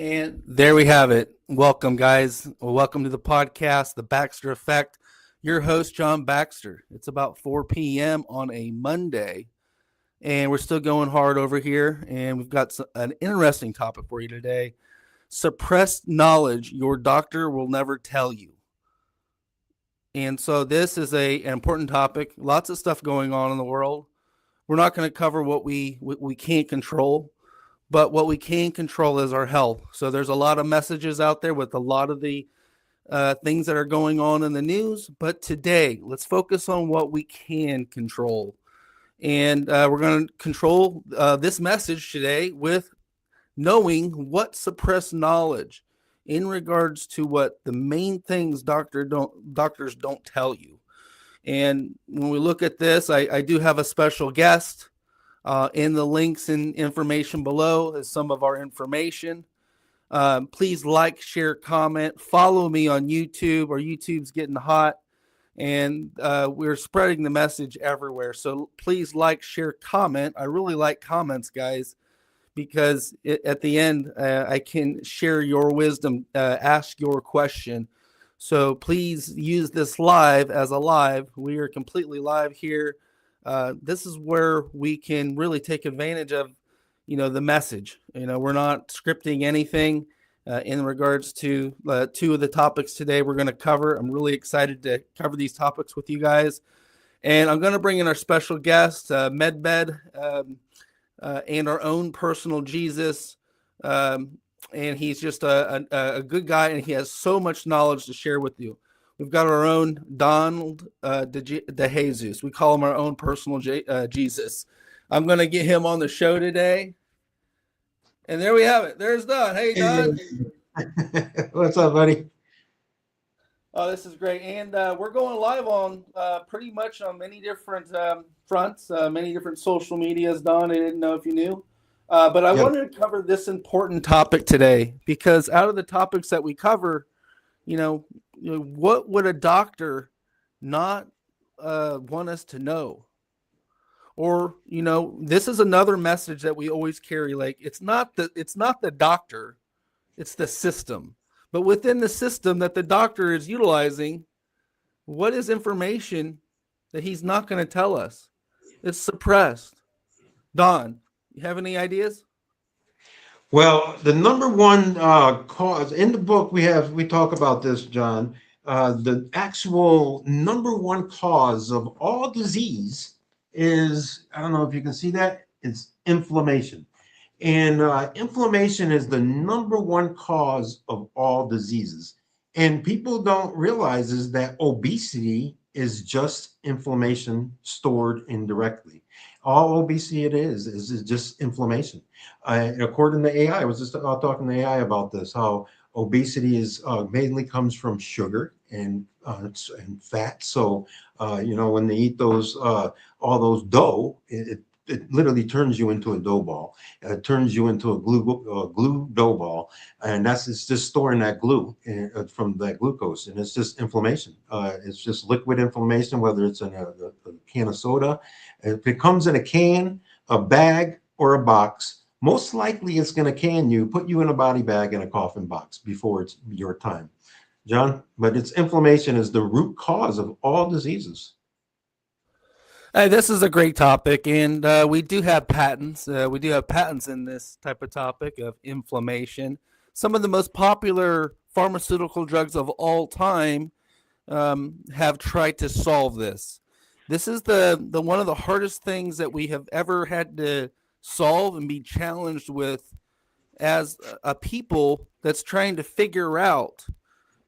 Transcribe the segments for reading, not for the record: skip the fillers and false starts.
And there we have it. Welcome, guys. Welcome to the podcast, The Baxter Effect. Your host, John Baxter. It's about 4 p.m. on a Monday, and we're still going hard over here. And we've got an interesting topic for you today. Suppressed knowledge your doctor will never tell you. And so this is an important topic. Lots of stuff going on in the world. We're not going to cover what we can't control. But what we can control is our health. So there's a lot of messages out there with a lot of the things that are going on in the news. But today, let's focus on what we can control. And we're going to control this message today with knowing what suppressed knowledge in regards to what the main things doctors don't tell you. And when we look at this, I do have a special guest. In the links and information below is some of our information. Please like, share, comment, follow me on YouTube. Our YouTube's getting hot, and we're spreading the message everywhere. So please like, share, comment. I really like comments, guys, because at the end, I can share your wisdom, ask your question. So please use this live as a live. We are completely live here. This is where we can really take advantage of, the message. We're not scripting anything in regards to two of the topics today we're going to cover. I'm really excited to cover these topics with you guys. And I'm going to bring in our special guest, MedBed, and our own personal Jesus. And he's just a good guy, and he has so much knowledge to share with you. We've got our own Donald DeJesus. We call him our own personal Jesus. I'm going to get him on the show today. And there we have it. There's Don. Hey, Don. What's up, buddy? Oh, this is great. And we're going live on pretty much on many different fronts, many different social medias, Don. I didn't know if you knew. But I wanted to cover this important topic today because out of the topics that we cover, what would a doctor not want us to know? Or, this is another message that we always carry. Like, it's not the doctor, it's the system. But within the system that the doctor is utilizing, what is information that he's not going to tell us? It's suppressed. Don, you have any ideas? Well, the number one cause in the book we talk about this, John. The actual number one cause of all disease is, I don't know if you can see that, it's inflammation. And inflammation is the number one cause of all diseases. And people don't realize is that obesity is just inflammation stored indirectly. All obesity is just inflammation. According to AI, I was just talking to AI about this, how obesity is mainly comes from sugar and fat. So, when they eat those all those dough, it literally turns you into a dough ball. It turns you into a glue dough ball, and it's just storing that glue from that glucose, and it's just inflammation. It's just liquid inflammation, whether it's in a can of soda. If it comes in a can, a bag, or a box, most likely it's going to can you, put you in a body bag in a coffin box before it's your time, John. But it's inflammation is the root cause of all diseases. Hey, this is a great topic, and we do have patents. We do have patents in this type of topic of inflammation. Some of the most popular pharmaceutical drugs of all time have tried to solve this. This is the one of the hardest things that we have ever had to solve and be challenged with as a people that's trying to figure out,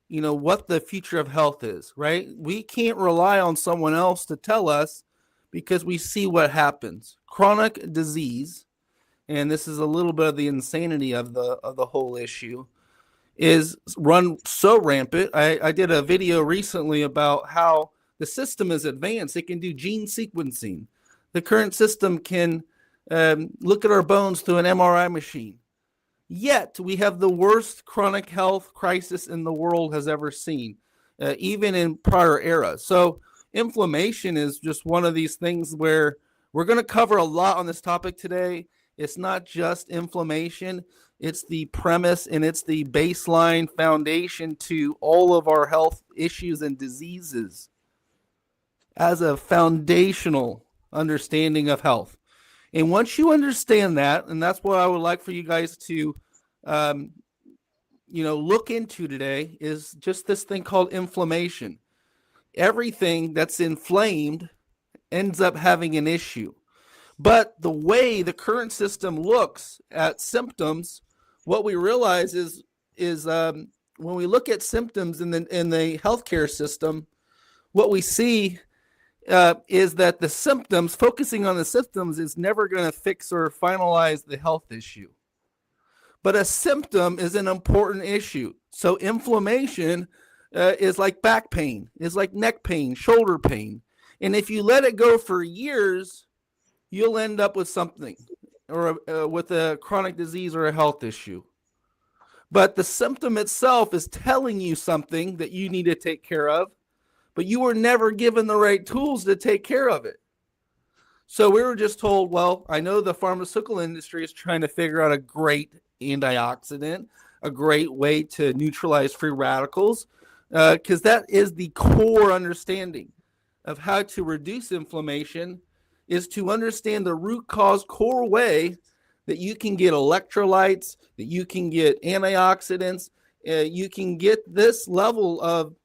what the future of health is, right? We can't rely on someone else to tell us because we see what happens. Chronic disease, and this is a little bit of the insanity of the whole issue, is run so rampant. I did a video recently about how the system is advanced. It can do gene sequencing. The current system can look at our bones through an MRI machine. Yet we have the worst chronic health crisis in the world has ever seen, even in prior eras. So inflammation is just one of these things where we're going to cover a lot on this topic today. It's not just inflammation. It's the premise and it's the baseline foundation to all of our health issues and diseases as a foundational understanding of health. And once you understand that, and that's what I would like for you guys to, look into today, is just this thing called inflammation. Everything that's inflamed ends up having an issue. But the way the current system looks at symptoms, what we realize is when we look at symptoms in the healthcare system, what we see is that the symptoms, focusing on the symptoms, is never going to fix or finalize the health issue. But a symptom is an important issue. So inflammation is like back pain, is like neck pain, shoulder pain. And if you let it go for years, you'll end up with something, or with a chronic disease or a health issue. But the symptom itself is telling you something that you need to take care of, but you were never given the right tools to take care of it. So we were just told, well, I know the pharmaceutical industry is trying to figure out a great antioxidant, a great way to neutralize free radicals, because that is the core understanding of how to reduce inflammation, is to understand the root cause core way that you can get electrolytes, that you can get antioxidants, you can get this level of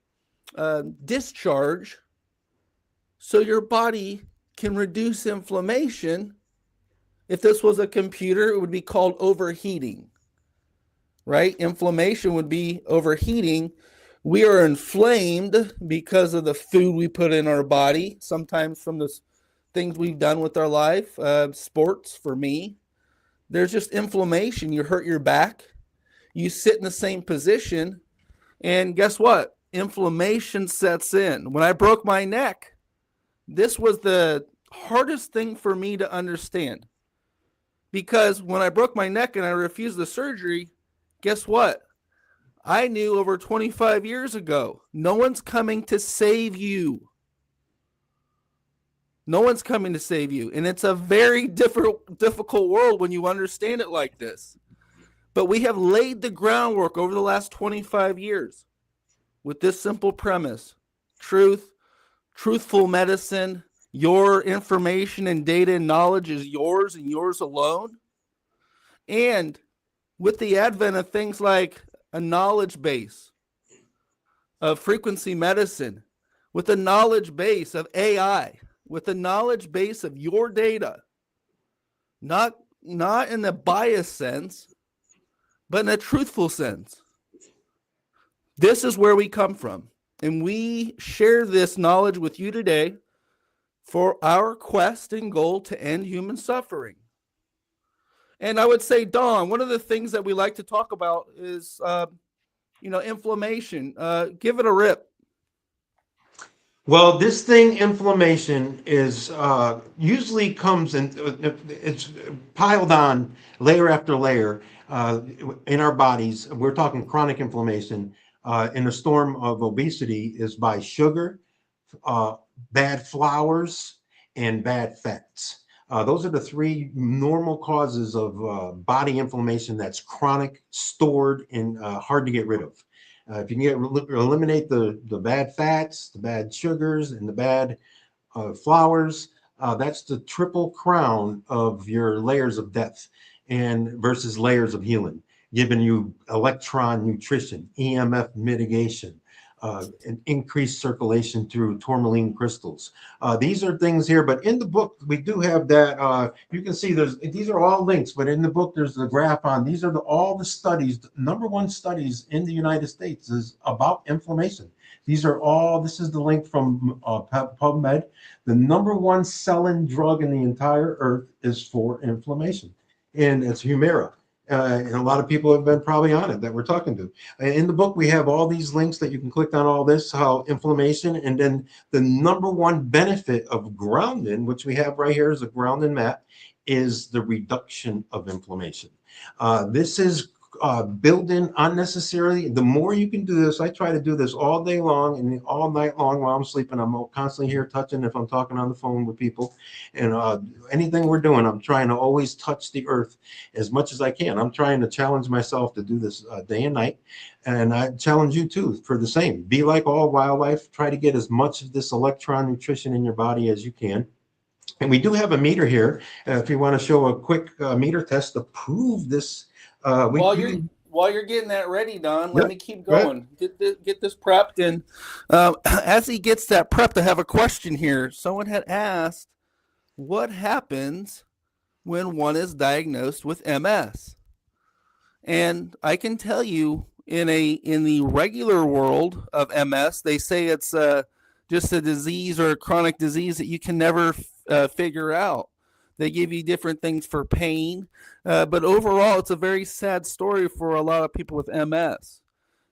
discharge so your body can reduce inflammation. If this was a computer, it would be called overheating, right? Inflammation would be overheating. We are inflamed because of the food we put in our body, sometimes from the things we've done with our life, sports for me. There's just inflammation. You hurt your back, you sit in the same position, and guess what? Inflammation sets in. When I broke my neck, this was the hardest thing for me to understand, because when I broke my neck and I refused the surgery, guess what? I knew over 25 years ago, no one's coming to save you. No one's coming to save you. And it's a very difficult world when you understand it like this. But we have laid the groundwork over the last 25 years with this simple premise: truth, truthful medicine. Your information and data and knowledge is yours and yours alone. And with the advent of things like a knowledge base of frequency medicine, with a knowledge base of AI, with a knowledge base of your data, not in the biased sense, but in a truthful sense. This is where we come from. And we share this knowledge with you today for our quest and goal to end human suffering. And I would say, Don, one of the things that we like to talk about is, inflammation. Give it a rip. Well, this thing, inflammation, is usually comes in, it's piled on layer after layer in our bodies. We're talking chronic inflammation in a storm of obesity is by sugar, bad flours, and bad fats. Those are the three normal causes of body inflammation that's chronic, stored, and hard to get rid of. If you can eliminate the bad fats, the bad sugars, and the bad flours, that's the triple crown of your layers of death and versus layers of healing, giving you electron nutrition, EMF mitigation, and increased circulation through tourmaline crystals. These are things here, but in the book, we do have that. You can see these are all links, but in the book, there's the graph on. These are all the studies. The #1 studies in the United States is about inflammation. This is the link from PubMed. The #1 selling drug in the entire earth is for inflammation, and it's Humira. And a lot of people have been probably on it that we're talking to. In the book, we have all these links that you can click on all this, how inflammation, and then the #1 benefit of grounding, which we have right here as a grounding map, is the reduction of inflammation. This is building unnecessarily. The more you can do this, I try to do this all day long and all night long while I'm sleeping. I'm constantly here touching if I'm talking on the phone with people, and anything we're doing, I'm trying to always touch the earth as much as I can. I'm trying to challenge myself to do this day and night, and I challenge you too for the same. Be like all wildlife. Try to get as much of this electron nutrition in your body as you can. And we do have a meter here. If you want to show a quick meter test to prove this. While you're getting that ready, Don, let Yep. me keep Go ahead. going. Get this prepped. And as he gets that prepped, I have a question here. Someone had asked, what happens when one is diagnosed with MS? And I can tell you, in the regular world of MS, they say it's just a disease or a chronic disease that you can never figure out. They give you different things for pain, but overall, it's a very sad story for a lot of people with MS.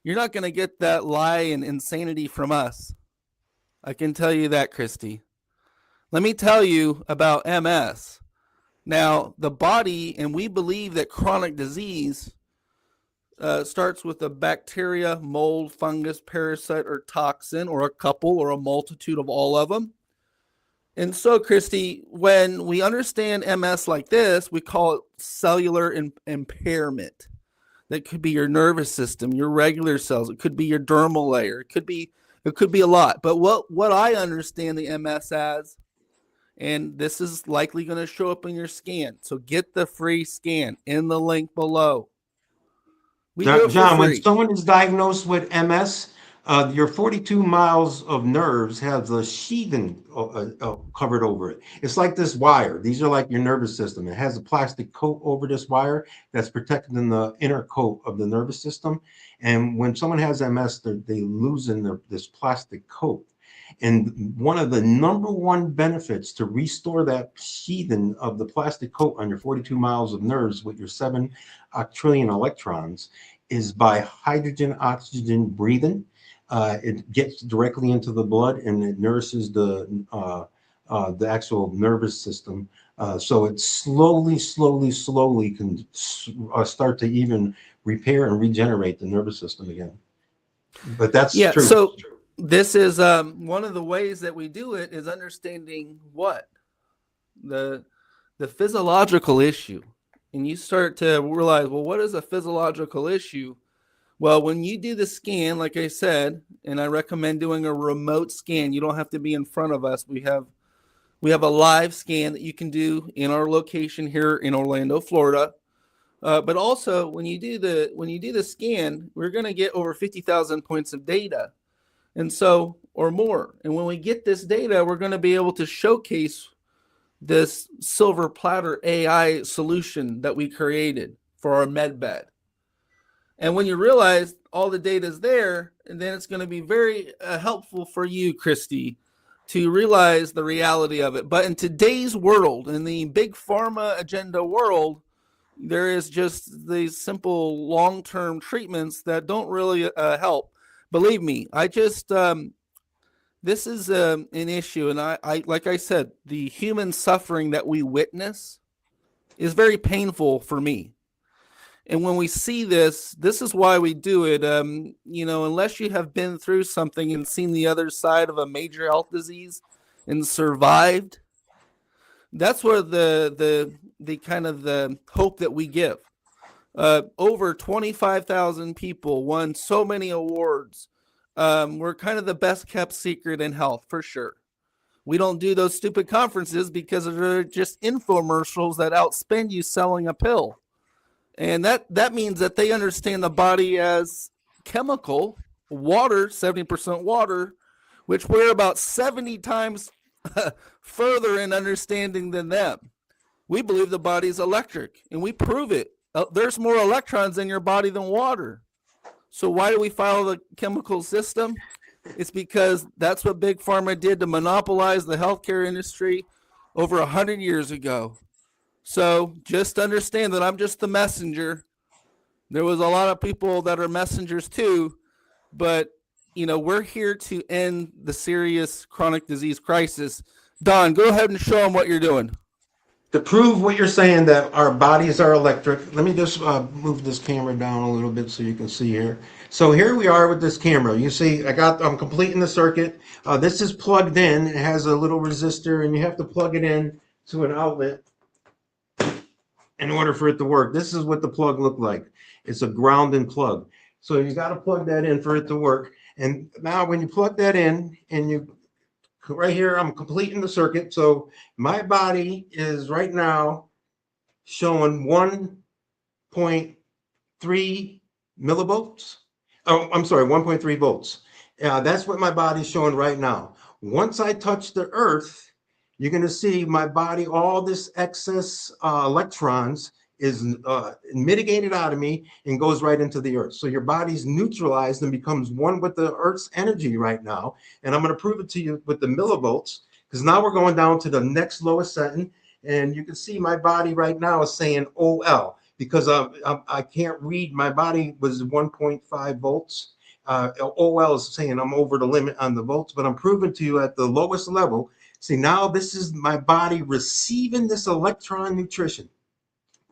You're not going to get that lie and insanity from us. I can tell you that, Christy. Let me tell you about MS. Now, the body, and we believe that chronic disease starts with a bacteria, mold, fungus, parasite, or toxin, or a couple, or a multitude of all of them. And so, Christy, when we understand MS like this, we call it cellular impairment. That could be your nervous system, your regular cells. It could be your dermal layer. It could be a lot. But what I understand the MS as, and this is likely going to show up in your scan. So get the free scan in the link below. We do it for John, when free. someone is diagnosed with MS, your 42 miles of nerves have the sheathing covered over it. It's like this wire. These are like your nervous system. It has a plastic coat over this wire that's protecting the inner coat of the nervous system. And when someone has MS, they loosen this plastic coat. And one of the number one benefits to restore that sheathing of the plastic coat on your 42 miles of nerves with your 7 octillion electrons is by hydrogen oxygen breathing. It gets directly into the blood and it nourishes the actual nervous system. So it slowly can start to even repair and regenerate the nervous system again. But that's true. So this is one of the ways that we do it is understanding what the physiological issue. And you start to realize, well, what is a physiological issue? Well, when you do the scan, like I said, and I recommend doing a remote scan, you don't have to be in front of us. We have a live scan that you can do in our location here in Orlando, Florida. But also, when you do the scan, we're going to get over 50,000 points of data, and so or more. And when we get this data, we're going to be able to showcase this silver platter AI solution that we created for our MedBed. And when you realize all the data is there, and then it's going to be very helpful for you, Christy, to realize the reality of it. But in today's world, in the big pharma agenda world, there is just these simple long-term treatments that don't really help. Believe me, this is an issue. And I, like I said, the human suffering that we witness is very painful for me. And when we see this is why we do it. Unless you have been through something and seen the other side of a major health disease and survived, that's where the kind of the hope that we give. Over 25,000 people won so many awards. We're kind of the best kept secret in health, for sure. We don't do those stupid conferences because they're just infomercials that outspend you selling a pill. And that means that they understand the body as chemical, water, 70% water, which we're about 70 times further in understanding than them. We believe the body is electric, and we prove it. There's more electrons in your body than water. So why do we follow the chemical system? It's because that's what Big Pharma did to monopolize the healthcare industry over 100 years ago. So just understand that I'm just the messenger. There was a lot of people that are messengers too, but we're here to end the serious chronic disease crisis. Don, go ahead and show them what you're doing. to prove what you're saying, that our bodies are electric, let me just move this camera down a little bit so you can see here. So here we are with this camera. You see, I'm completing the circuit. This is plugged in. It has a little resistor, and you have to plug it in to an outlet in order for it to work. This is what the plug looked like. It's a grounding plug. So you got to plug that in for it to work. And now when you plug that in, and you right here, I'm completing the circuit. So my body is right now showing 1.3 millivolts. Oh, I'm sorry, 1.3 volts. That's what my body's showing right now. Once I touch the earth, you're going to see my body, all this excess electrons is mitigated out of me and goes right into the earth. So your body's neutralized and becomes one with the earth's energy right now. And I'm going to prove it to you with the millivolts, because now we're going down to the next lowest setting. And you can see my body right now is saying OL, because I can't read. My body was 1.5 volts. OL is saying I'm over the limit on the volts, but I'm proving to you at the lowest level. See, now this is my body receiving this electron nutrition.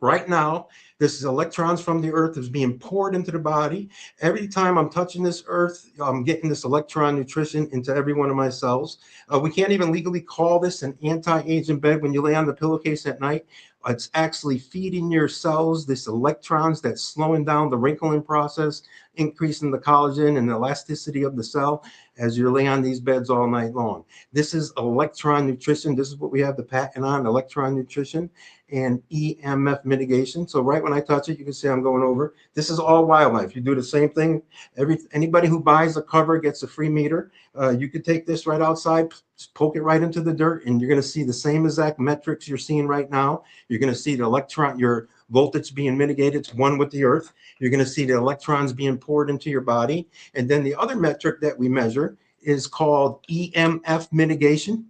Right now, this electrons from the earth is being poured into the body. Every time I'm touching this earth, I'm getting this electron nutrition into every one of my cells. We can't even legally call this an anti-aging bed. When you lay on the pillowcase at night, it's actually feeding your cells this electrons that's slowing down the wrinkling process, increasing the collagen and the elasticity of the cell as you lay on these beds all night long. This is electron nutrition. This is what we have the patent on, electron nutrition and EMF mitigation. So right when I touch it, you can see I'm going over. This is all wildlife. You do the same thing. Anybody who buys a cover gets a free meter. You could take this right outside, poke it right into the dirt, and you're going to see the same exact metrics you're seeing right now. You're going to see the your voltage being mitigated to one with the earth. You're going to see the electrons being poured into your body. And then the other metric that we measure is called EMF mitigation.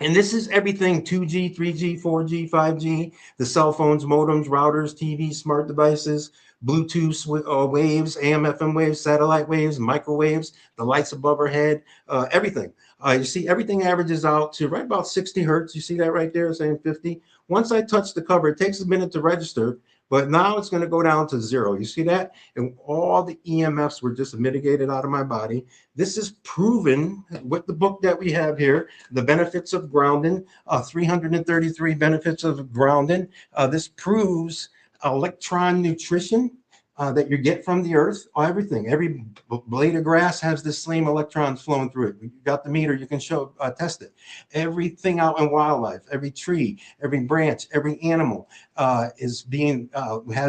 And this is everything 2G, 3G, 4G, 5G, the cell phones, modems, routers, TVs, smart devices, Bluetooth waves, AM, FM waves, satellite waves, microwaves, the lights above our head, everything. You see everything averages out to right about 60 hertz. You see that right there saying 50. Once I touch the cover, it takes a minute to register, but now it's going to go down to 0. You see that? And all the EMFs were just mitigated out of my body. This is proven with the book that we have here, The Benefits of Grounding, 333 benefits of grounding. This proves electron nutrition that you get from the earth. Everything, every blade of grass has the same electrons flowing through it. You got the meter, you can show, test it. Everything out in wildlife, every tree, every branch, every animal has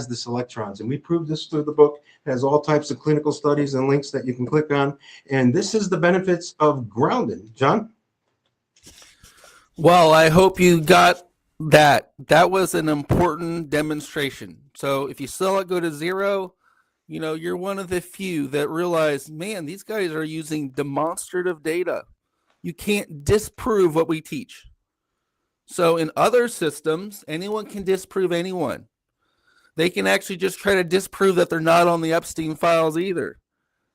this electrons. And we proved this through the book. It has all types of clinical studies and links that you can click on. And this is the benefits of grounding. John? Well, I hope you got that. That was an important demonstration. So if you saw it go to 0, you're one of the few that realize, man, these guys are using demonstrative data. You can't disprove what we teach. So in other systems, anyone can disprove anyone. They can actually just try to disprove that they're not on the Epstein files either.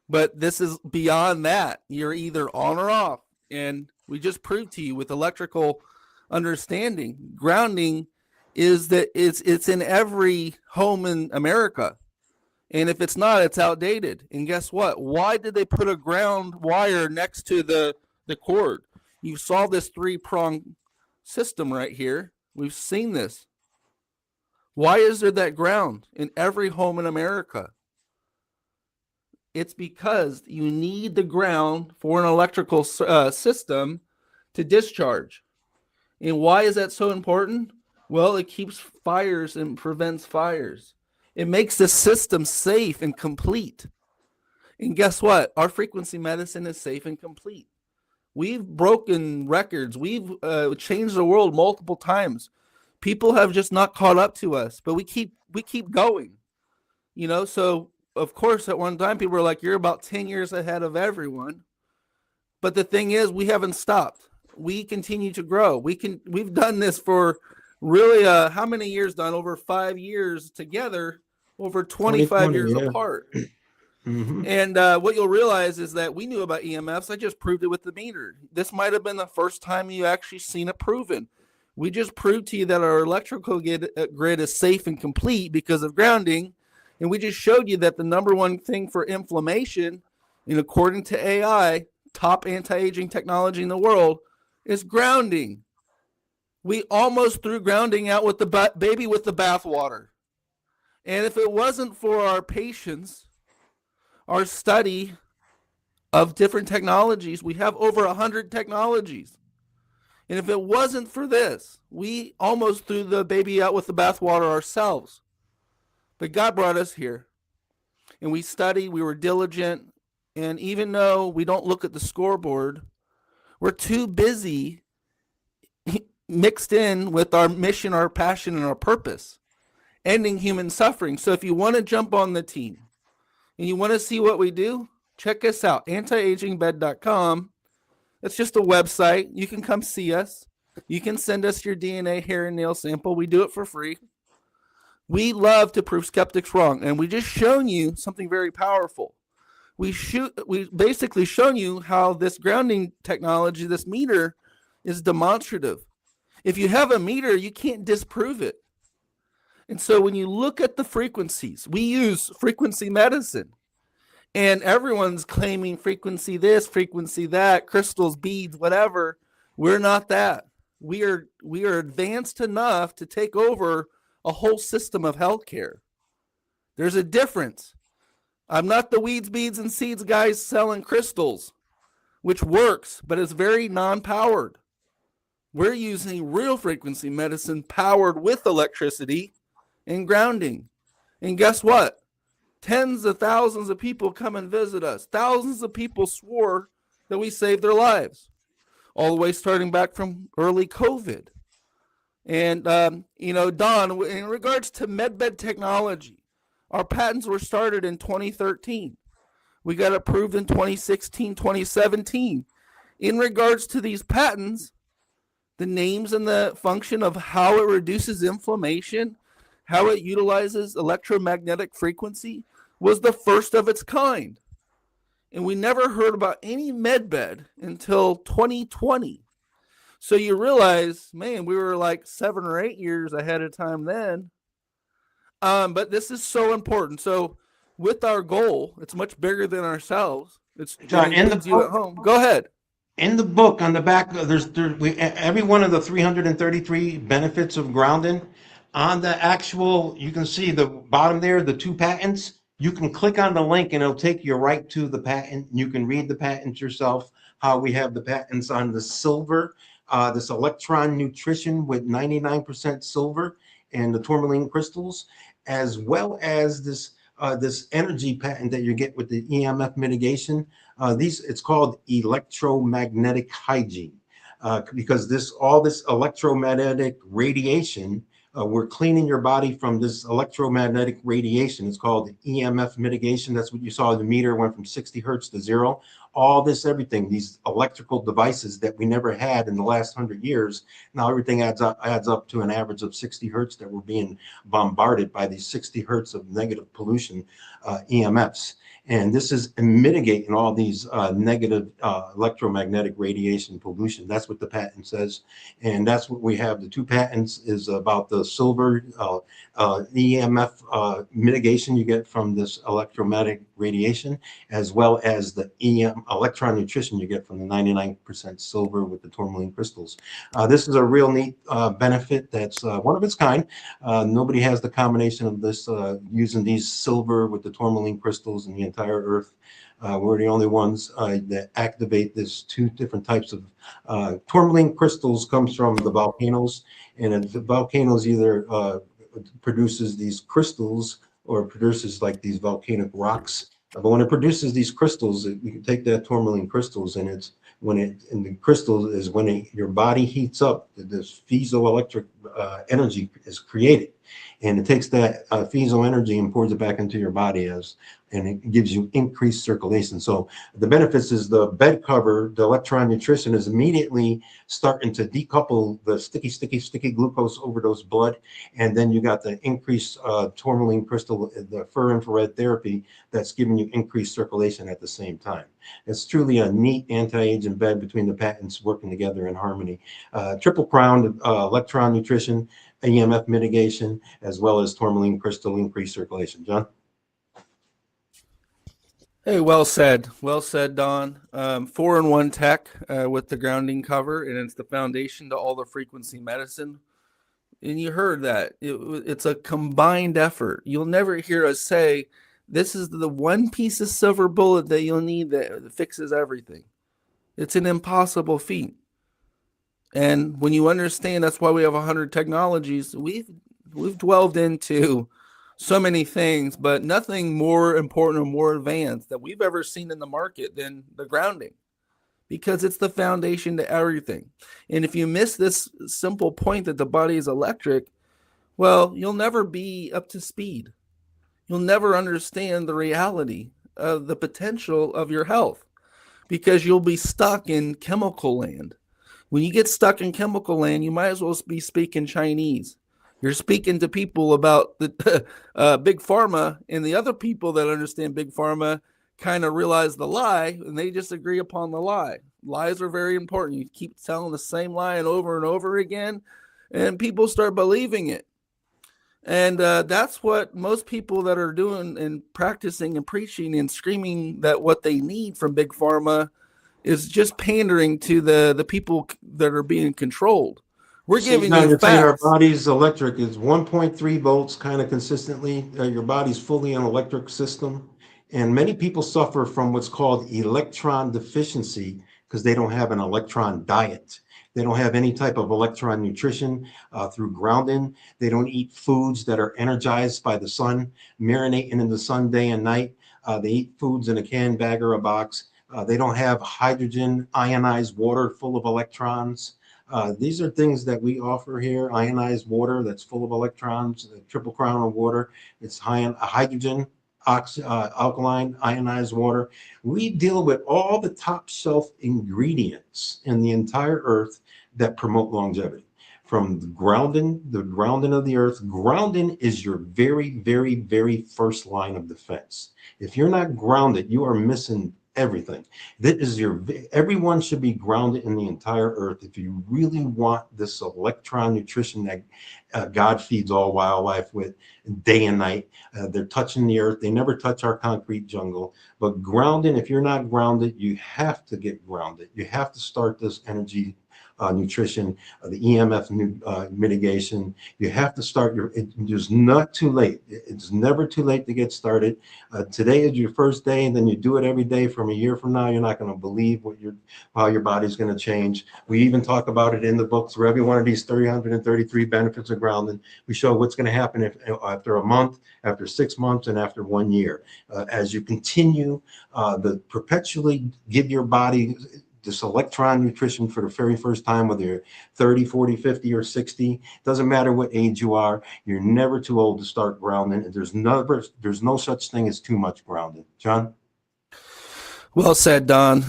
But this is beyond that. You're either on or off. And we just proved to you with electrical understanding. Grounding is that it's in every home in America. And if it's not, it's outdated. And guess what? Why did they put a ground wire next to the cord? You saw this 3-prong system right here. We've seen this. Why is there that ground in every home in America? It's because you need the ground for an electrical system to discharge. And why is that so important? Well, it keeps fires and prevents fires. It makes the system safe and complete. And guess what? Our frequency medicine is safe and complete. We've broken records. We've changed the world multiple times. People have just not caught up to us, but we keep going. So of course at one time people were like, you're about 10 years ahead of everyone. But the thing is, we haven't stopped. We continue to grow. We've done this for really how many years, Don? Over 5 years together, over 25 years apart. Mm-hmm. And what you'll realize is that we knew about EMFs. I just proved it with the meter. This might have been the first time you actually seen it proven. We just proved to you that our electrical grid is safe and complete because of grounding. And we just showed you that the number one thing for inflammation, and according to AI, top anti-aging technology in the world, is grounding. We almost threw grounding out with the baby with the bathwater. And if it wasn't for our patience, our study of different technologies, we have over 100 technologies. And if it wasn't for this, we almost threw the baby out with the bathwater ourselves. But God brought us here. And we studied, we were diligent. And even though we don't look at the scoreboard, we're too busy mixed in with our mission, our passion, and our purpose, ending human suffering. So if you want to jump on the team and you want to see what we do, check us out, antiagingbed.com. It's just a website. You can come see us. You can send us your DNA, hair, and nail sample. We do it for free. We love to prove skeptics wrong, and we just shown you something very powerful. We basically shown you how this grounding technology, this meter, is demonstrative. If you have a meter, you can't disprove it. And so when you look at the frequencies, we use frequency medicine. And everyone's claiming frequency this, frequency that, crystals, beads, whatever. We're not that. We are advanced enough to take over a whole system of healthcare. There's a difference. I'm not the weeds, beads, and seeds guys selling crystals, which works, but it's very non-powered. We're using real frequency medicine powered with electricity and grounding. And guess what? Tens of thousands of people come and visit us. Thousands of people swore that we saved their lives, all the way starting back from early COVID. And, Don, in regards to MedBed technology, our patents were started in 2013. We got approved in 2016, 2017. In regards to these patents, the names and the function of how it reduces inflammation, how it utilizes electromagnetic frequency, was the first of its kind. And we never heard about any MedBed until 2020. So you realize, man, we were like 7 or 8 years ahead of time then. But this is so important. So with our goal, it's much bigger than ourselves. It's John, in the you at home. Go ahead. In the book, on the back, every one of the 333 benefits of grounding. On the actual, you can see the bottom there, the 2 patents. You can click on the link and it'll take you right to the patent. You can read the patents yourself, how we have the patents on the silver, this electron nutrition with 99% silver and the tourmaline crystals, as well as this energy patent that you get with the EMF mitigation. It's called electromagnetic hygiene, because all this electromagnetic radiation, we're cleaning your body from this electromagnetic radiation. It's called EMF mitigation. That's what you saw. The meter went from 60 hertz to 0. All this, everything, these electrical devices that we never had in the last 100 years. Now everything adds up to an average of 60 hertz that we're being bombarded by these 60 hertz of negative pollution EMFs. And this is mitigating all these negative electromagnetic radiation pollution. That's what the patent says. And that's what we have. The 2 patents is about the silver EMF mitigation you get from this electromagnetic radiation, as well as the electron nutrition you get from the 99% silver with the tourmaline crystals. This is a real neat benefit that's one of its kind. Nobody has the combination of this using these silver with the tourmaline crystals in the entire Earth. We're the only ones that activate this 2 different types of tourmaline crystals. Comes from the volcanoes, and the volcanoes either produces these crystals or produces like these volcanic rocks. But when it produces these crystals, you can take that tourmaline crystals, and the crystal is when your body heats up, this piezoelectric energy is created. And it takes that fetal energy and pours it back into your body and it gives you increased circulation. So the benefits is the bed cover, the electron nutrition is immediately starting to decouple the sticky glucose overdose blood. And then you got the increased tourmaline crystal, the fur infrared therapy that's giving you increased circulation at the same time. It's truly a neat anti-aging bed between the patents working together in harmony. Triple crown electron nutrition, EMF mitigation, as well as tourmaline crystal increased circulation. John? Hey, well said. Well said, Don. 4-in-1 tech with the grounding cover, and it's the foundation to all the frequency medicine. And you heard that. It's a combined effort. You'll never hear us say, this is the one piece of silver bullet that you'll need that fixes everything. It's an impossible feat. And when you understand that's why we have 100 technologies, we've delved into so many things, but nothing more important or more advanced that we've ever seen in the market than the grounding, because it's the foundation to everything. And if you miss this simple point that the body is electric, well, you'll never be up to speed. You'll never understand the reality of the potential of your health, because you'll be stuck in chemical land. When you get stuck in chemical land, you might as well be speaking Chinese. You're speaking to people about the big pharma, and the other people that understand big pharma kind of realize the lie, and they just agree upon the lie. Lies are very important. You keep telling the same lie and over again, and people start believing it. And that's what most people that are doing and practicing and preaching and screaming that what they need from big pharma is just pandering to the people that are being controlled. We're giving you You're saying our facts. body's electric is 1.3 volts kind of consistently. Your body's fully an electric system. And many people suffer from what's called electron deficiency because they don't have an electron diet. They don't have any type of electron nutrition through grounding. They don't eat foods that are energized by the sun, marinating in the sun day and night. They eat foods in a can, bag, or a box. They don't have hydrogen ionized water full of electrons. These are things that we offer here. Ionized water that's full of electrons, the triple crown of water. It's hydrogen, alkaline, ionized water. We deal with all the top shelf ingredients in the entire earth that promote longevity. From the grounding of the earth. Grounding is your very, very, very first line of defense. If you're not grounded, you are missing everything. Everyone should be grounded in the entire earth if you really want this electron nutrition that God feeds all wildlife with day and night. They're touching the earth. They never touch our concrete jungle. But grounding, if you're not grounded, you have to get grounded. You have to start this energy nutrition, the EMF mitigation. You have to start it's not too late. It's never too late to get started. Today is your first day, and then you do it every day from a year from now. You're not going to believe how your body's going to change. We even talk about it in the books. For every one of these 333 benefits of grounding, we show what's going to happen after a month, after 6 months, and after 1 year. As you continue perpetually give your body this electron nutrition for the very first time, whether you're 30, 40, 50, or 60, doesn't matter what age you are, you're never too old to start grounding. And there's no such thing as too much grounding. John? Well said, Don.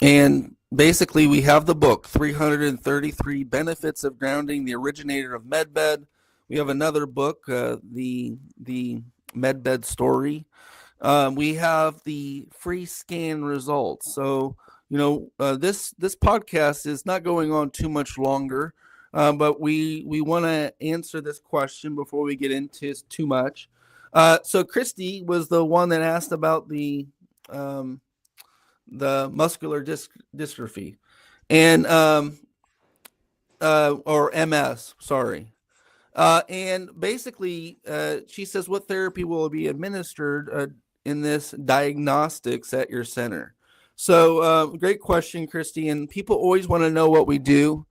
And basically, we have the book, 333 Benefits of Grounding, the originator of MedBed. We have another book, the MedBed Story. We have the free scan results. So, this podcast is not going on too much longer, but we want to answer this question before we get into too much. So Christy was the one that asked about the muscular dystrophy and or MS, sorry. And basically, she says, what therapy will be administered in this diagnostics at your center? So great question, Christy. And people always want to know what we do.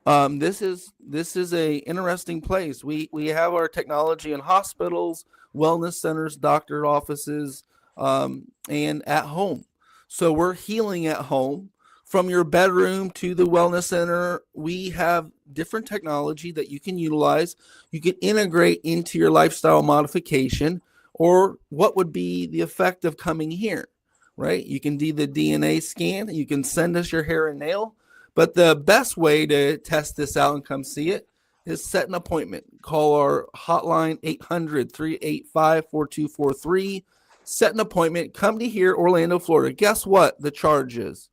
This is a interesting place. We have our technology in hospitals, wellness centers, doctor offices, and at home. So we're healing at home from your bedroom to the wellness center, we have different technology that you can utilize. You can integrate into your lifestyle modification, or what would be the effect of coming here, right? You can do the DNA scan. You can send us your hair and nail. But the best way to test this out and come see it is set an appointment. Call our hotline 800-385-4243. Set an appointment. Come to here, Orlando, Florida. Guess what the charge is?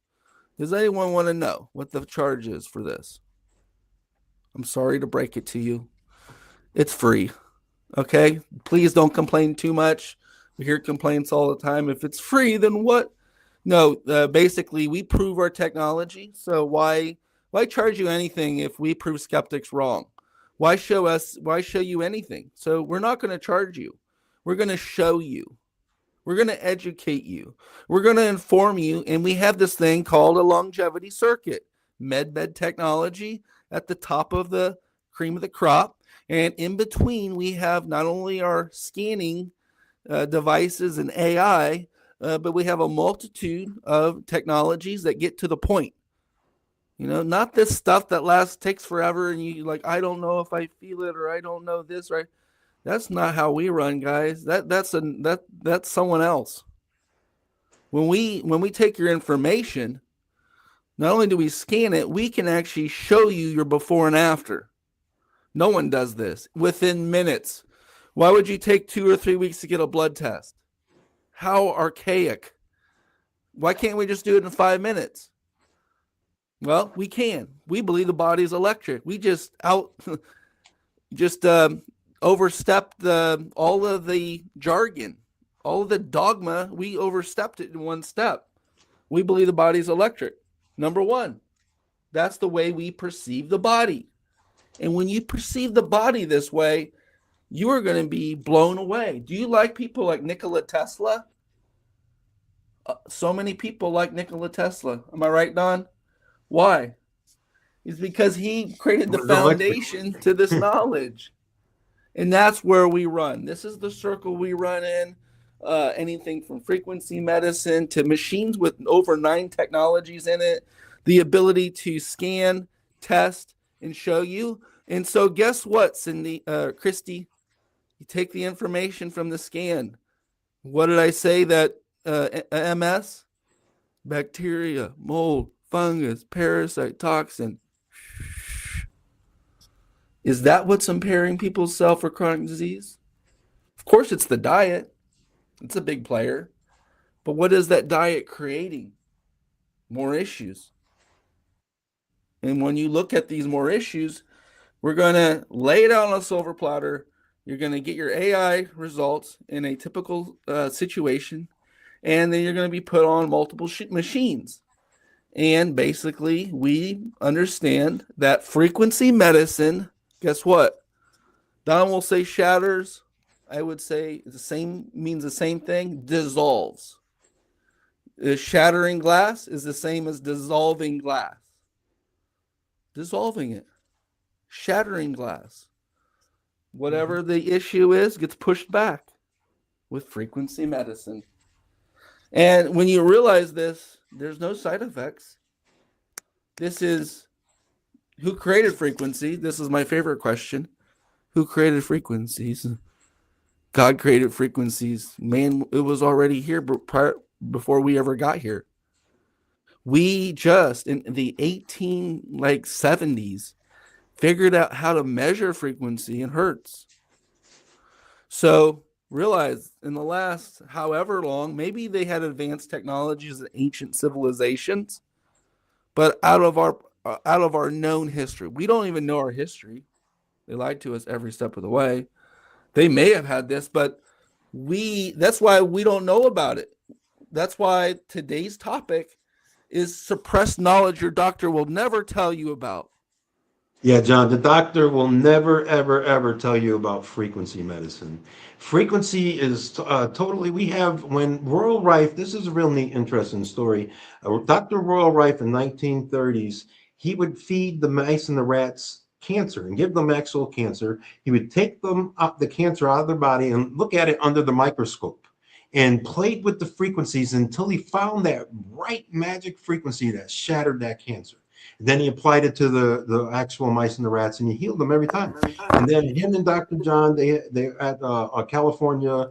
Does anyone want to know what the charge is for this? I'm sorry to break it to you. It's free. Okay? Please don't complain too much. We hear complaints all the time. If it's free, then what? No, basically, we prove our technology. So why charge you anything if we prove skeptics wrong? Why show you anything? So we're not going to charge you. We're going to show you. We're going to educate you. We're going to inform you. And we have this thing called a longevity circuit, MedBed technology at the top of the cream of the crop. And in between, we have not only our scanning devices and AI, but we have a multitude of technologies that get to the point. You know, not this stuff that takes forever and you like, I don't know if I feel it or I don't know this, right? That's not how we run, guys. That's someone else. When we take your information, not only do we scan it, we can actually show you your before and after. No one does this within minutes. Why would you take 2 or 3 weeks to get a blood test? How archaic. Why can't we just do it in 5 minutes? Well, we can. We believe the body is electric. We just overstepped all of the jargon, all of the dogma. We overstepped it in one step. We believe the body is electric. Number one, that's the way we perceive the body. And when you perceive the body this way, you are going to be blown away. Do you like people like Nikola Tesla? So many people like Nikola Tesla. Am I right, Don? Why? It's because he created the foundation to this knowledge. And that's where we run. This is the circle we run in. Anything from frequency medicine to machines with over 9 technologies in it. The ability to scan, test, and show you. And so guess what, Cindy, Christy? You take the information from the scan. What did I say that MS? Bacteria, mold, fungus, parasite, toxin. Is that what's impairing people's cell for chronic disease? Of course, it's the diet. It's a big player. But what is that diet creating? More issues. And when you look at these more issues, we're going to lay it out on a silver platter. You're going to get your AI results in a typical situation, and then you're going to be put on multiple machines. And basically, we understand that frequency medicine, guess what? Don will say shatters. I would say means the same thing, dissolves. Shattering glass is the same as dissolving glass. Dissolving it. Shattering glass. Whatever the issue is gets pushed back with frequency medicine. And when you realize this, there's no side effects. This is who created frequency? This is my favorite question. Who created frequencies? God created frequencies. Man, it was already here before we ever got here. We just in the 70s figured out how to measure frequency in hertz. So realize in the last however long, maybe they had advanced technologies in ancient civilizations, but out of our known history, we don't even know our history. They lied to us every step of the way. They may have had this, but that's why we don't know about it. That's why today's topic is suppressed knowledge your doctor will never tell you about. Yeah, John, the doctor will never, ever, ever tell you about frequency medicine. Frequency is totally, when Royal Rife, this is a real neat, interesting story. Dr. Royal Rife in 1930s, he would feed the mice and the rats cancer and give them actual cancer. He would take them up the cancer out of their body and look at it under the microscope. and played with the frequencies until he found that right magic frequency that shattered that cancer. Then he applied it to the actual mice and the rats, and he healed them every time. And then him and Dr. John, they at a California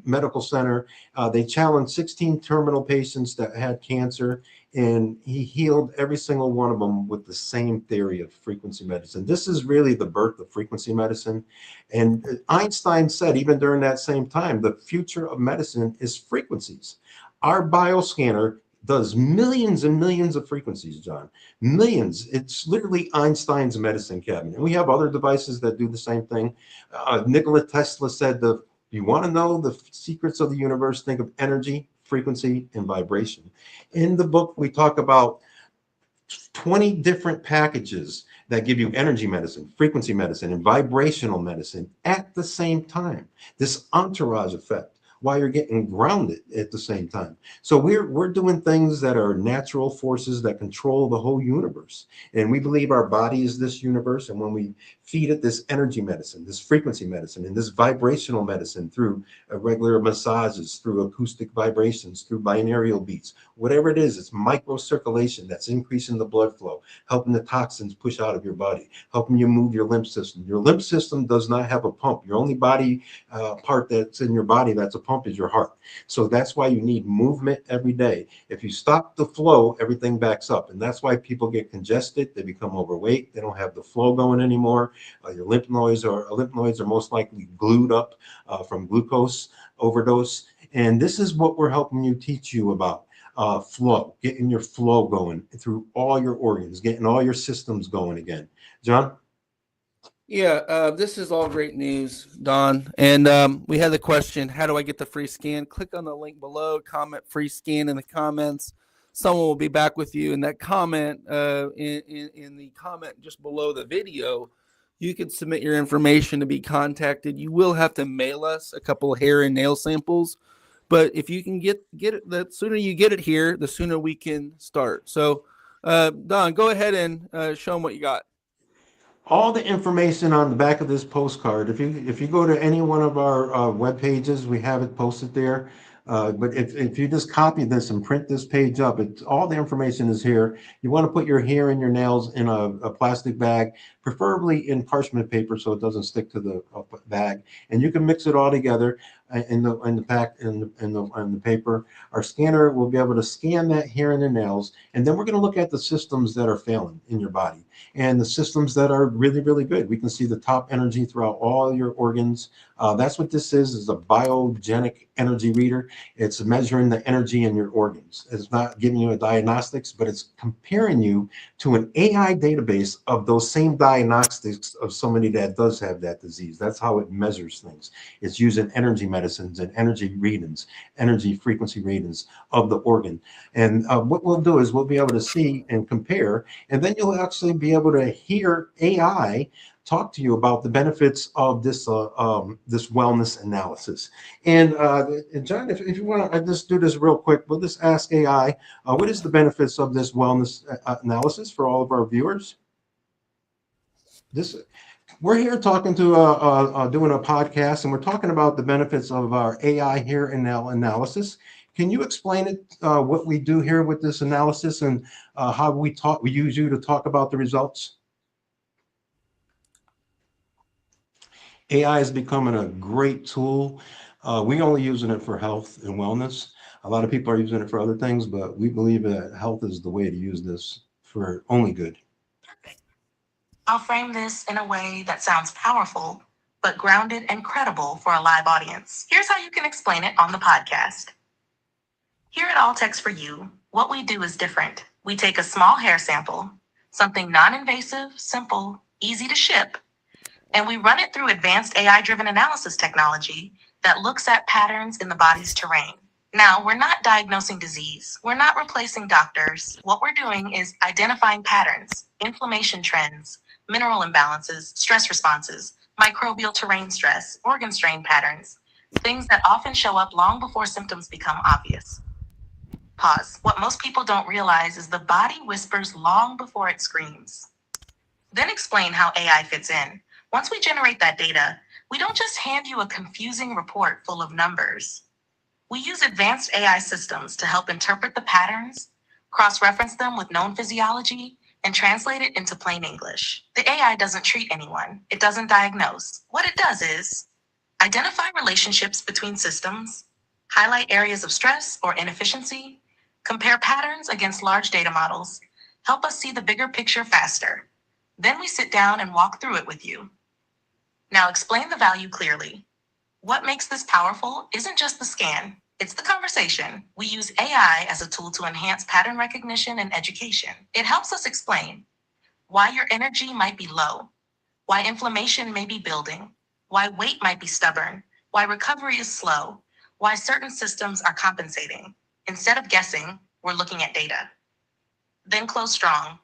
medical center, they challenged 16 terminal patients that had cancer, and he healed every single one of them with the same theory of frequency medicine. This is really the birth of frequency medicine. And Einstein said, even during that same time, the future of medicine is frequencies. Our bioscanner does millions and millions of frequencies, John. Millions. It's literally Einstein's medicine cabinet. And we have other devices that do the same thing. Nikola Tesla said, you want to know the secrets of the universe, think of energy, frequency, and vibration. In the book, we talk about 20 different packages that give you energy medicine, frequency medicine, and vibrational medicine at the same time. This entourage effect, while you're getting grounded at the same time. So we're doing things that are natural forces that control the whole universe. And we believe our body is this universe. And when we feed it this energy medicine, this frequency medicine, and this vibrational medicine through regular massages, through acoustic vibrations, through binaural beats, whatever it is, it's microcirculation that's increasing the blood flow, helping the toxins push out of your body, helping you move your lymph system. Your lymph system does not have a pump. Your only body part that's in your body that's a pump is your heart. So that's why you need movement every day. If you stop the flow, everything backs up. And that's why people get congested. They become overweight. They don't have the flow going anymore. Your lymph nodes are most likely glued up from glucose overdose. And this is what we're helping you teach you about. Flow, getting your flow going through all your organs, getting all your systems going again. John? Yeah, this is all great news, Don. And we had the question, how do I get the free scan? Click on the link below, comment free scan in the comments. Someone will be back with you in that comment, in the comment just below the video. You can submit your information to be contacted. You will have to mail us a couple of hair and nail samples. But if you can get it, the sooner you get it here, the sooner we can start. So, Don, go ahead and show them what you got. All the information on the back of this postcard. If you go to any one of our web pages, we have it posted there. But if you just copy this and print this page up, all the information is here. You want to put your hair and your nails in a plastic bag, preferably in parchment paper so it doesn't stick to the bag. And you can mix it all together in the paper. Our scanner will be able to scan that hair and the nails, and then we're going to look at the systems that are failing in your body and the systems that are really, really good. We can see the top energy throughout all your organs. That's what this is a biogenic energy reader. It's measuring the energy in your organs. It's not giving you a diagnostics, but it's comparing you to an AI database of those same diagnostics of somebody that does have that disease. That's how it measures things. It's using energy medicines and energy readings, energy frequency readings of the organ. And what we'll do is we'll be able to see and compare, and then you'll actually be able to hear AI talk to you about the benefits of this this wellness analysis. And John, if you want to just do this real quick, we'll just ask AI, what is the benefits of this wellness analysis for all of our viewers? We're here talking to doing a podcast, and we're talking about the benefits of our AI hair and nail analysis. Can you explain it, what we do here with this analysis, and how we use you to talk about the results? AI is becoming a great tool. We only using it for health and wellness. A lot of people are using it for other things, but we believe that health is the way to use this for only good. Perfect. I'll frame this in a way that sounds powerful, but grounded and credible for a live audience. Here's how you can explain it on the podcast. Here at All Text for You, what we do is different. We take a small hair sample, something non-invasive, simple, easy to ship, and we run it through advanced AI-driven analysis technology that looks at patterns in the body's terrain. Now, we're not diagnosing disease. We're not replacing doctors. What we're doing is identifying patterns, inflammation trends, mineral imbalances, stress responses, microbial terrain stress, organ strain patterns, things that often show up long before symptoms become obvious. Pause. What most people don't realize is the body whispers long before it screams. Then explain how AI fits in. Once we generate that data, we don't just hand you a confusing report full of numbers. We use advanced AI systems to help interpret the patterns, cross-reference them with known physiology, and translate it into plain English. The AI doesn't treat anyone. It doesn't diagnose. What it does is identify relationships between systems, highlight areas of stress or inefficiency, compare patterns against large data models, help us see the bigger picture faster. Then we sit down and walk through it with you. Now explain the value clearly. What makes this powerful isn't just the scan, it's the conversation. We use AI as a tool to enhance pattern recognition and education. It helps us explain why your energy might be low, why inflammation may be building, why weight might be stubborn, why recovery is slow, why certain systems are compensating. Instead of guessing, we're looking at data. Then close strong.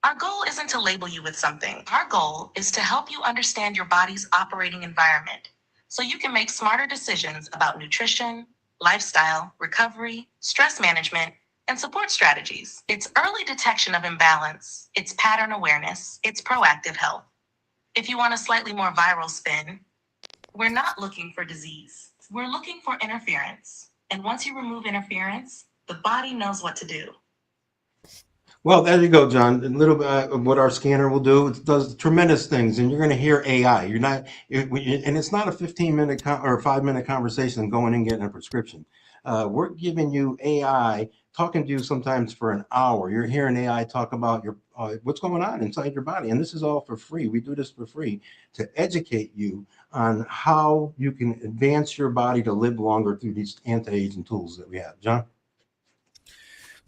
Our goal isn't to label you with something. Our goal is to help you understand your body's operating environment so you can make smarter decisions about nutrition, lifestyle, recovery, stress management, and support strategies. It's early detection of imbalance, it's pattern awareness, it's proactive health. If you want a slightly more viral spin, we're not looking for disease. We're looking for interference. And once you remove interference, the body knows what to do. Well, there you go, John. A little bit of what our scanner will do. It does tremendous things, and you're going to hear AI. You're not, and it's not a 15-minute or 5-minute conversation going and getting a prescription. We're giving you AI, talking to you sometimes for an hour. You're hearing AI talk about your what's going on inside your body, and this is all for free. We do this for free to educate you on how you can advance your body to live longer through these anti-aging tools that we have. John?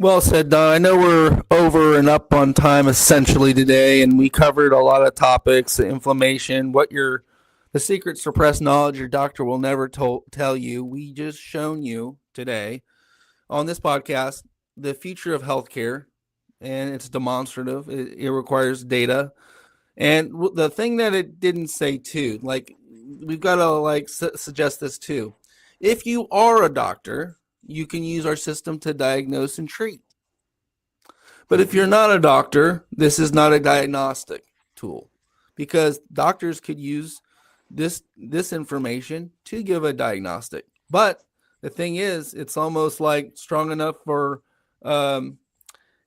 Well said, Don. I know we're over and up on time essentially today, and we covered a lot of topics: inflammation, the secret suppressed knowledge your doctor will never tell you. We just shown you today on this podcast the future of healthcare, and it's demonstrative. It requires data, and the thing that it didn't say too, like we've got to suggest this too. If you are a doctor, you can use our system to diagnose and treat. But if you're not a doctor, this is not a diagnostic tool, because doctors could use this information to give a diagnostic. But the thing is, it's almost like strong enough for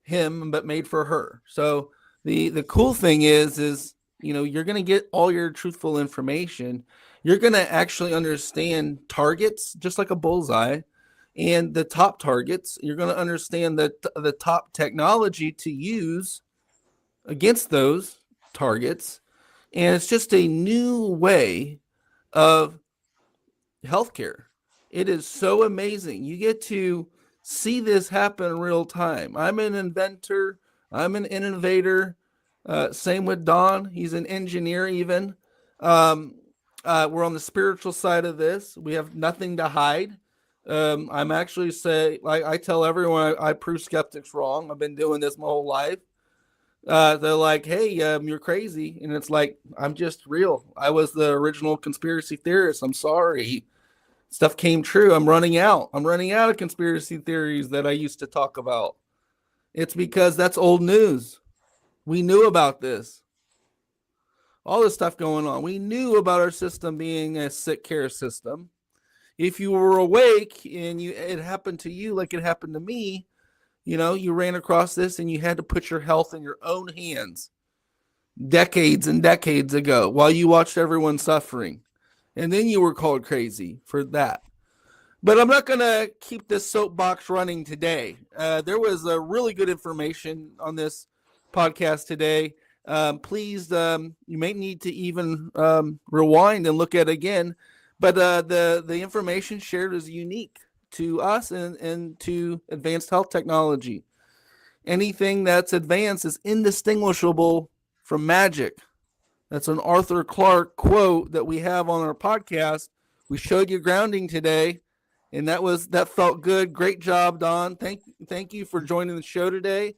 him, but made for her. So the cool thing is you're going to get all your truthful information. You're going to actually understand targets, just like a bullseye. And the top targets, you're going to understand the top technology to use against those targets. And it's just a new way of healthcare. It is so amazing. You get to see this happen in real time. I'm an inventor. I'm an innovator. Same with Don. He's an engineer even. We're on the spiritual side of this. We have nothing to hide. I'm actually I tell everyone I prove skeptics wrong. I've been doing this my whole life. They're like, hey, you're crazy. And it's like, I'm just real. I was the original conspiracy theorist. I'm sorry. Stuff came true. I'm running out of conspiracy theories that I used to talk about. It's because that's old news. We knew about this. All this stuff going on. We knew about our system being a sick care system. If you were awake and it happened to you like it happened to me, you ran across this and you had to put your health in your own hands decades and decades ago while you watched everyone suffering. And then you were called crazy for that. But I'm not going to keep this soapbox running today. There was a really good information on this podcast today. Please, you may need to even rewind and look at it again. But the information shared is unique to us and to advanced health technology. Anything that's advanced is indistinguishable from magic. That's an Arthur Clarke quote that we have on our podcast. We showed you grounding today, and that felt good. Great job, Don. Thank you for joining the show today.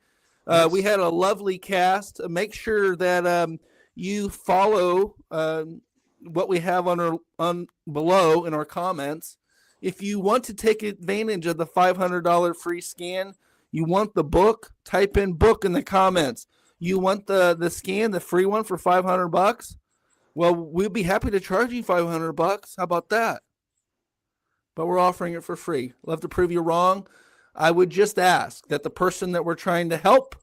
We had a lovely cast. Make sure that you follow what we have on below in our comments. If you want to take advantage of the $500 free scan, you want the book, type in book in the comments. You want the scan, the free one for $500? Well, we'll be happy to charge you $500. How about that? but we're offering it for free. Love to prove you wrong. I would just ask that the person that we're trying to help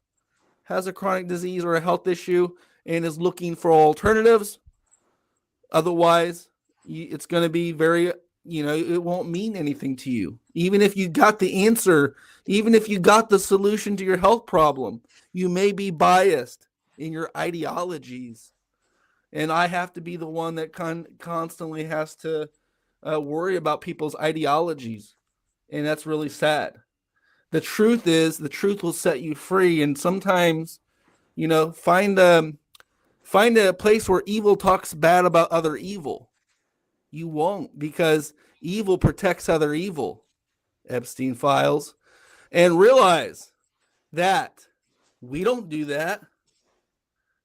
has a chronic disease or a health issue and is looking for alternatives. Otherwise, it's going to be very, it won't mean anything to you. Even if you got the answer, even if you got the solution to your health problem, you may be biased in your ideologies. And I have to be the one that constantly has to worry about people's ideologies. And that's really sad. The truth is, the truth will set you free. And sometimes, find a place where evil talks bad about other evil. You won't, because evil protects other evil. Epstein Files. And realize that we don't do that.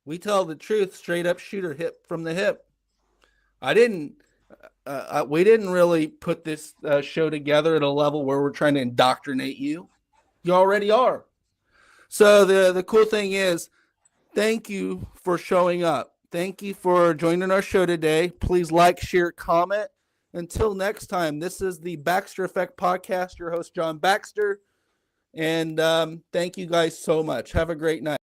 We tell the truth straight up, shooter hip from the hip. We didn't really put this show together at a level where we're trying to indoctrinate you. You already are. So the cool thing is, thank you for showing up. Thank you for joining our show today. Please like, share, comment. Until next time, this is the Baxter Effect Podcast. Your host, John Baxter. And thank you guys so much. Have a great night.